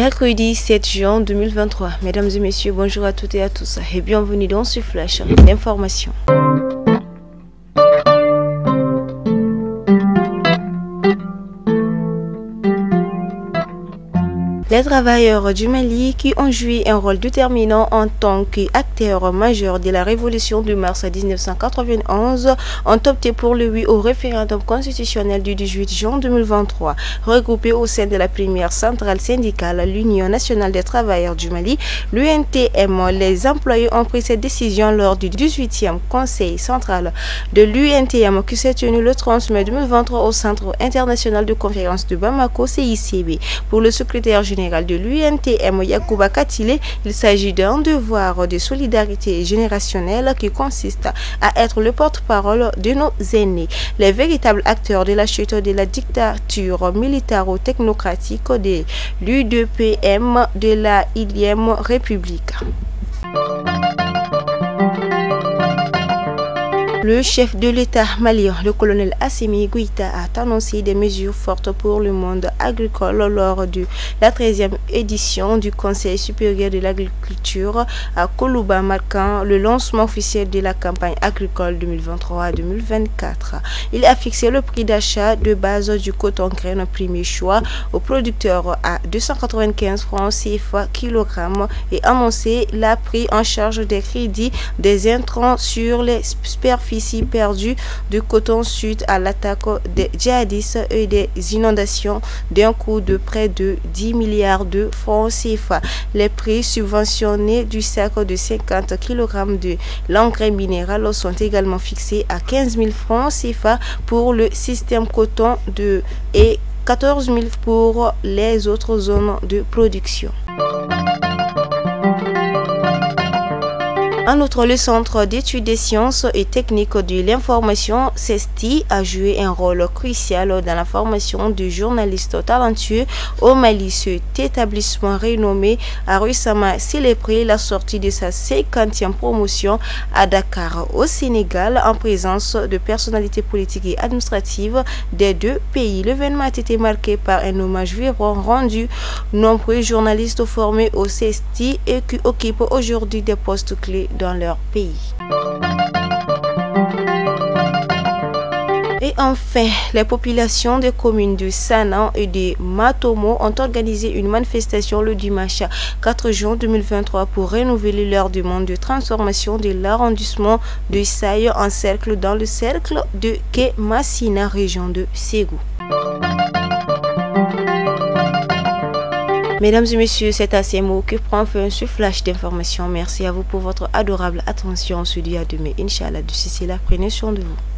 Mercredi 7 juin 2023. Mesdames et messieurs, bonjour à toutes et à tous et bienvenue dans ce flash d'information. Les travailleurs du Mali qui ont joué un rôle déterminant en tant qu'acteurs majeurs de la révolution de mars 1991 ont opté pour le oui au référendum constitutionnel du 18 juin 2023. Regroupés au sein de la première centrale syndicale, l'Union nationale des travailleurs du Mali, l'UNTM, les employés ont pris cette décision lors du 18e conseil central de l'UNTM qui s'est tenu le 30 mai 2023 au Centre international de conférence de Bamako, CICB. Pour le secrétaire général de l'UNTM, Yacouba Katile, il s'agit d'un devoir de solidarité générationnelle qui consiste à être le porte-parole de nos aînés, les véritables acteurs de la chute de la dictature militaro-technocratique de l'UDPM de la Ilième République. Le chef de l'État malien, le colonel Assimi Goïta, a annoncé des mesures fortes pour le monde agricole lors de la 13e édition du Conseil supérieur de l'agriculture à Koulouba, marquant le lancement officiel de la campagne agricole 2023-2024. Il a fixé le prix d'achat de base du coton graine premier choix aux producteurs à 295 francs CFA kilogramme et annoncé la prise en charge des crédits des intrants sur les superficies perdu du coton suite à l'attaque des djihadistes et des inondations d'un coût de près de 10 milliards de francs CFA. Les prix subventionnés du sac de 50 kg de l'engrais minéral sont également fixés à 15 000 francs CFA pour le système coton et 14 000 pour les autres zones de production. En outre, le Centre d'études des sciences et techniques de l'information, CESTI, a joué un rôle crucial dans la formation de journalistes talentueux au Mali. Cet établissement renommé a récemment célébré la sortie de sa 50e promotion à Dakar, au Sénégal, en présence de personnalités politiques et administratives des deux pays. L'événement a été marqué par un hommage vibrant rendu nombreux journalistes formés au CESTI et qui occupent aujourd'hui des postes clés dans leur pays. Et enfin, les populations des communes de Sanan et de Matomo ont organisé une manifestation le dimanche 4 juin 2023 pour renouveler leur demande de transformation de l'arrondissement de Saï en cercle dans le cercle de Kemassina, région de Ségou. Mesdames et messieurs, c'est à ces mots que prend fin ce flash d'information. Merci à vous pour votre adorable attention. On se dit à demain, Inch'Allah. D'ici là, prenez soin de vous.